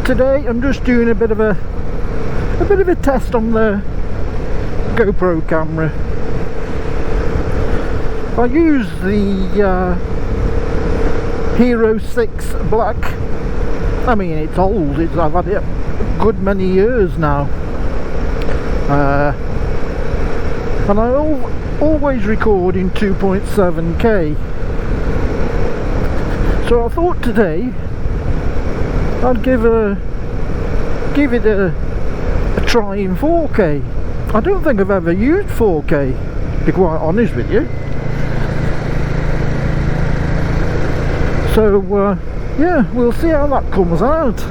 Today I'm just doing a bit of a test on the GoPro camera. I use the Hero 6 Black. I mean, it's old. I've had it a good many years now, and I always record in 2.7K. So I thought today I'd give it a try in 4K. I don't think I've ever used 4K, to be quite honest with you. So yeah, we'll see how that comes out.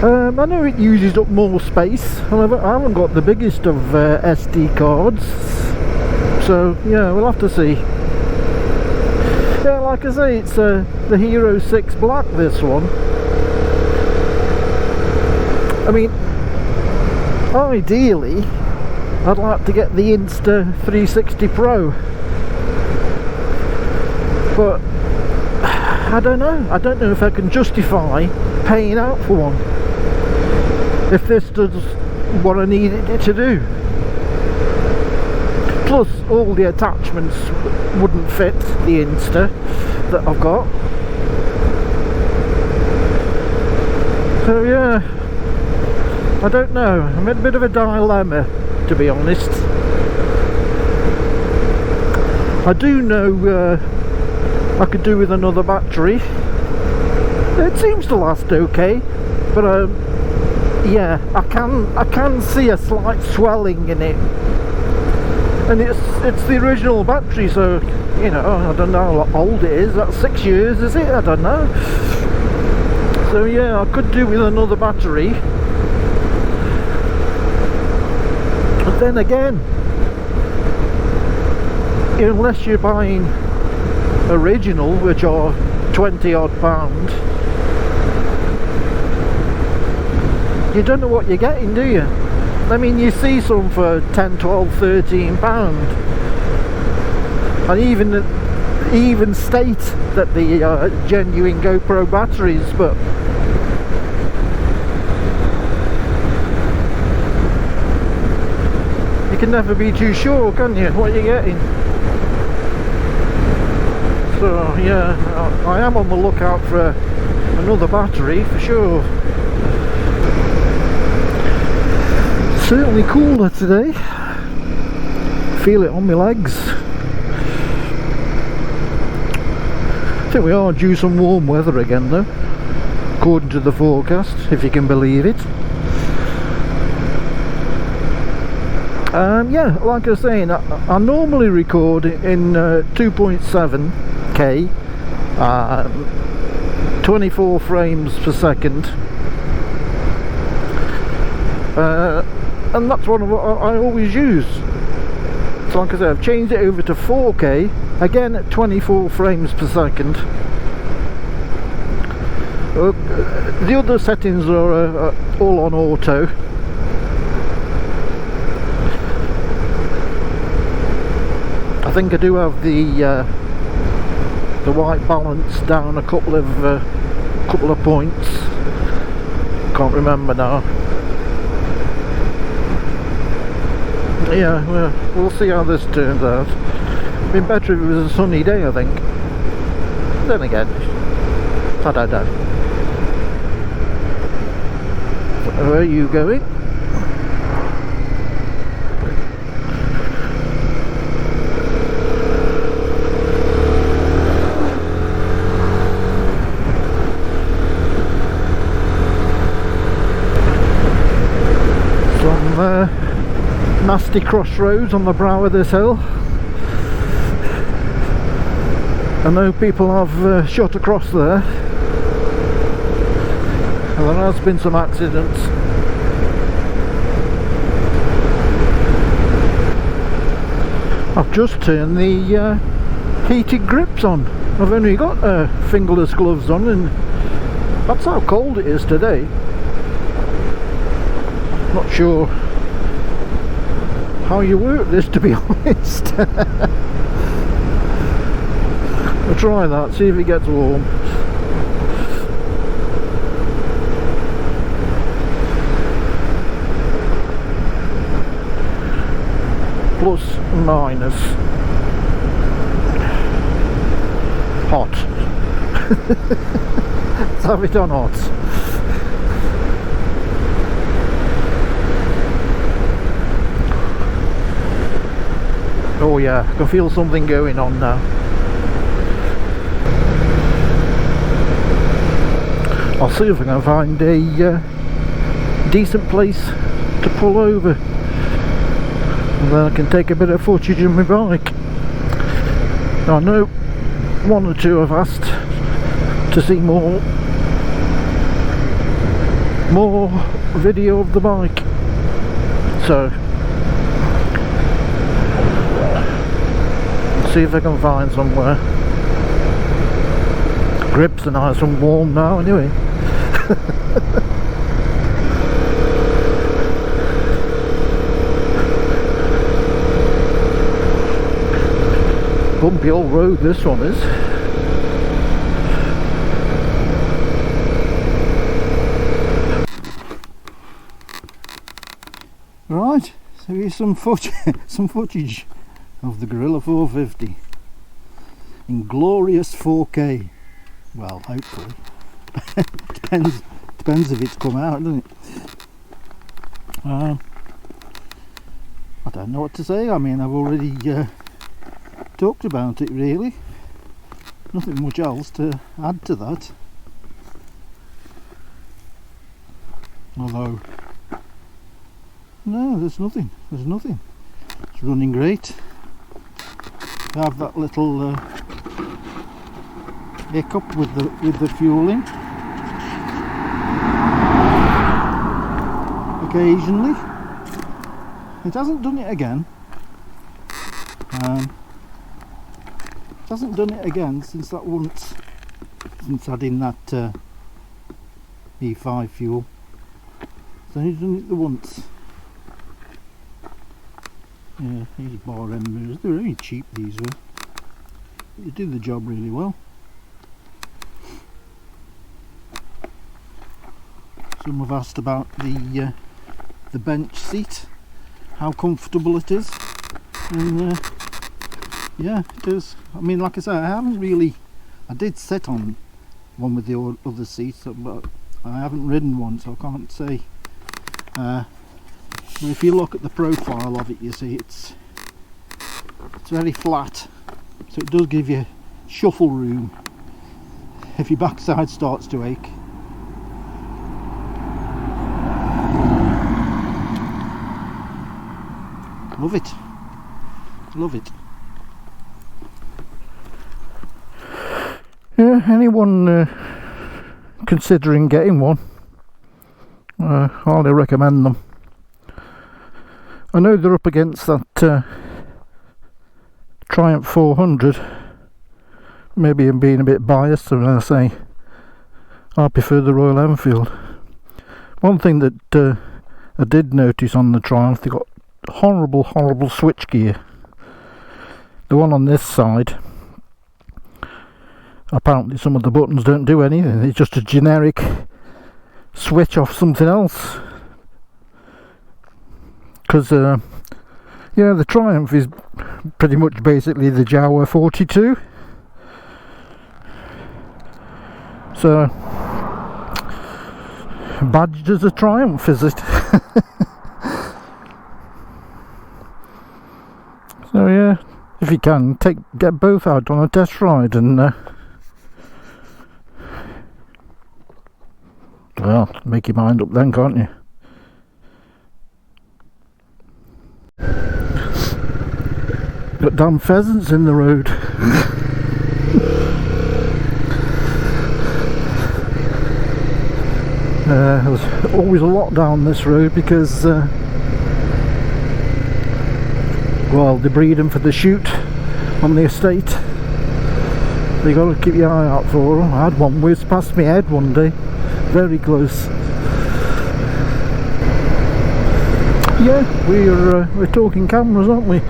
I know it uses up more space, and I haven't got the biggest of SD cards, so yeah, we'll have to see. Yeah, like I say, it's the Hero 6 Black, this one. I mean, ideally I'd like to get the Insta 360 Pro, but I don't know if I can justify paying out for one if this does what I need it to do. Plus all the attachments wouldn't fit the Insta that I've got. So yeah, I don't know, I'm in a bit of a dilemma, to be honest. I do know I could do with another battery. It seems to last okay, but yeah, I can see a slight swelling in it, and it's the original battery, so you know, I don't know how old it is. That's 6 years, is it? I don't know. So yeah, I could do with another battery. But then again, unless you're buying original, which are 20 odd pound, you don't know what you're getting, do you? I mean, you see some for 10, 12, 13 pound, and even state that the genuine GoPro batteries, but you can never be too sure, can you, what you're getting? So yeah, I am on the lookout for another battery for sure. Certainly cooler today. Feel it on my legs. I think we are due some warm weather again though, according to the forecast, if you can believe it. Yeah, like I was saying, I normally record in 2.7K, 24 frames per second, and that's what I always use. So like I said, I've changed it over to 4K, again at 24 frames per second. The other settings are all on auto. I think I do have the white balance down a couple of points. Can't remember now. Yeah, we'll see how this turns out. It'd been better if it was a sunny day, I think. Then again, I don't know. Where are you going? Nasty crossroads on the brow of this hill. I know people have shot across there, and there has been some accidents. I've just turned the heated grips on. I've only got fingerless gloves on, and that's how cold it is today. Not sure how you work this, to be honest. We'll try that, see if it gets warm. Plus, minus. Hot. Let's have it on hot. Oh yeah, I can feel something going on now. I'll see if I can find a decent place to pull over, and then I can take a bit of footage of my bike. I know one or two have asked to see more video of the bike, so see if I can find somewhere. Grips are nice and warm now anyway. Bumpy old road this one is. Right, so here's some footage of the Guerrilla 450 in glorious 4K. Well, hopefully. depends if it's come out, doesn't it? I don't know what to say. I mean, I've already talked about it really. Nothing much else to add to that. Although, no, there's nothing. It's running great. I have that little hiccup with the fueling occasionally. It hasn't done it again. It hasn't done it again since adding that E5 fuel. It's only done it the once. Yeah, these bar end mirrors, they're really cheap, these were. They do the job really well. Some have asked about the bench seat, how comfortable it is, and yeah, it is. I mean, like I say, I did sit on one with the other seats, but I haven't ridden one, so I can't say. If you look at the profile of it, you see it's very flat, so it does give you shuffle room if your backside starts to ache. Love it. Love it. Yeah, anyone considering getting one, highly recommend them. I know they're up against that Triumph 400. Maybe I'm being a bit biased when I say I prefer the Royal Enfield. One thing that I did notice on the Triumph, they got horrible switch gear. The one on this side, apparently some of the buttons don't do anything, it's just a generic switch off something else. Because yeah, the Triumph is pretty much basically the Jawa 42, so badged as a Triumph, is it? So yeah, if you can, get both out on a test ride, and well, make your mind up then, can't you? Got damn pheasants in the road. There's always a lot down this road because well, they breed them for the shoot on the estate. You got to keep your eye out for them. I had one whiz past my head one day, very close. Yeah, we're talking cameras, aren't we?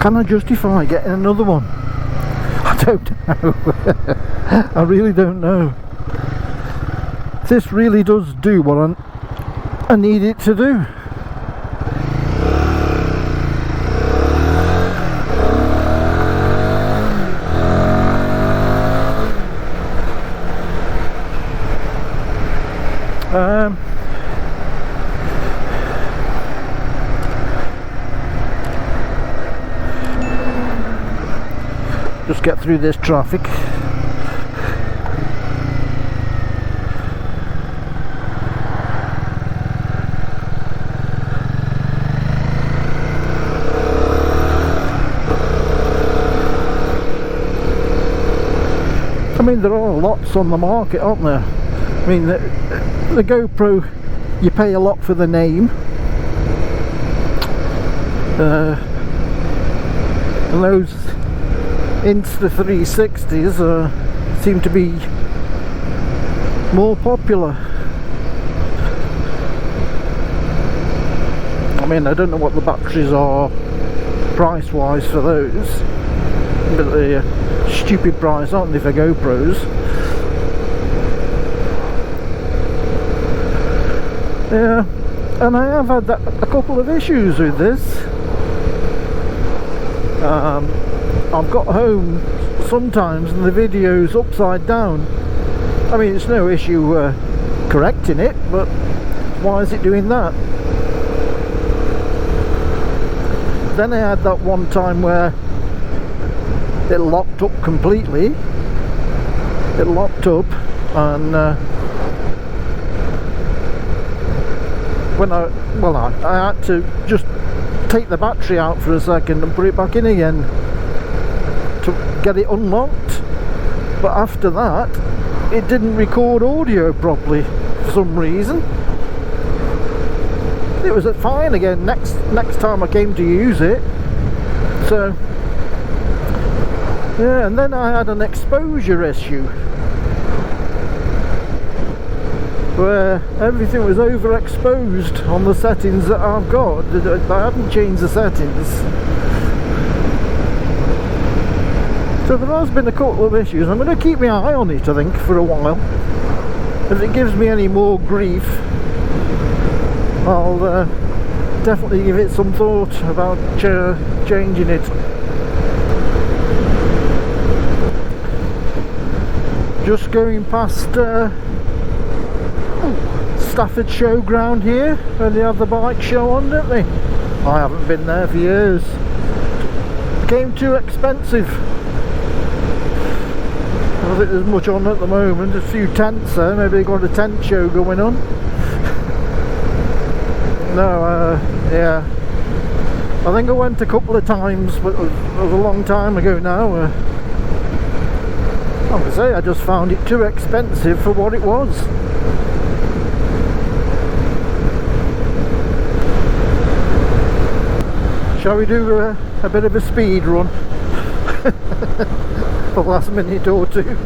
Can I justify getting another one? I don't know. I really don't know. This really does do what I need it to do. Just get through this traffic. I mean, there are lots on the market, aren't there? I mean, the GoPro, you pay a lot for the name, and those Insta360s seem to be more popular. I mean, I don't know what the batteries are price wise for those, but they're stupid price, aren't they, for GoPros? Yeah, and I have had a couple of issues with this. I've got home sometimes and the video's upside down. I mean, it's no issue correcting it, but why is it doing that? Then I had that one time where it locked up completely. It locked up, and when I had to just take the battery out for a second and put it back in again to get it unlocked. But after that, it didn't record audio properly for some reason. It was fine again next time I came to use it. So yeah, and then I had an exposure issue where everything was overexposed on the settings that I've got. I haven't changed the settings. So there has been a couple of issues. I'm going to keep my eye on it, I think, for a while. If it gives me any more grief, I'll definitely give it some thought about changing it. Just going past Stafford Showground here, where they have the bike show on, don't they? I haven't been there for years. It became too expensive. I don't think there's much on at the moment. A few tents there, maybe they've got a tent show going on. No, yeah. I think I went a couple of times, but it was a long time ago now. Like I say, I just found it too expensive for what it was. Shall we do a bit of a speed run? The last minute or two.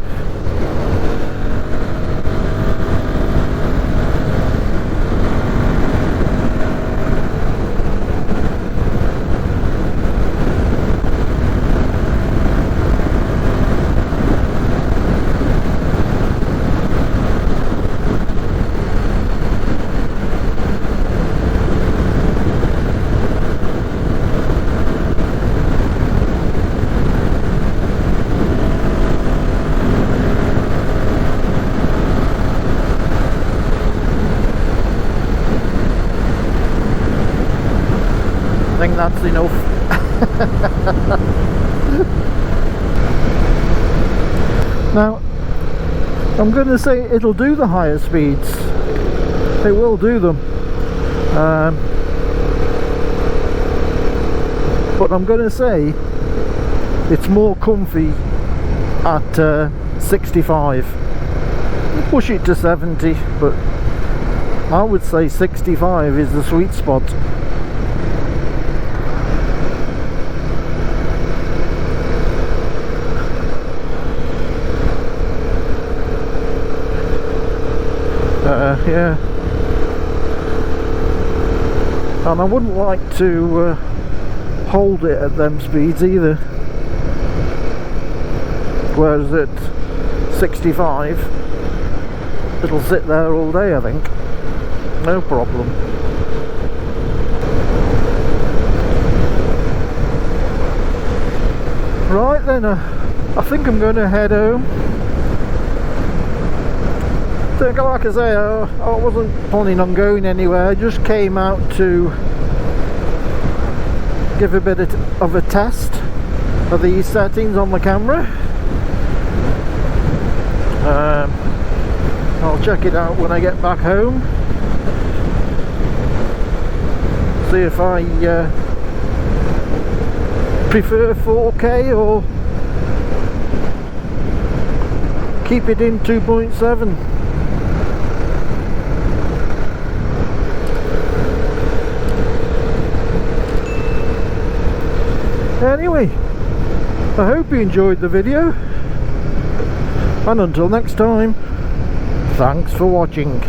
I think that's enough. Now, I'm going to say it'll do the higher speeds. It will do them. But I'm going to say it's more comfy at 65. Push it to 70, but I would say 65 is the sweet spot. Yeah, and I wouldn't like to hold it at them speeds either. Whereas at 65 it'll sit there all day, I think. No problem. Right then, I think I'm going to head home. Like I say, I wasn't planning on going anywhere. I just came out to give a bit of a test of these settings on the camera. I'll check it out when I get back home. See if I prefer 4K or keep it in 2.7. Anyway, I hope you enjoyed the video, and until next time, thanks for watching.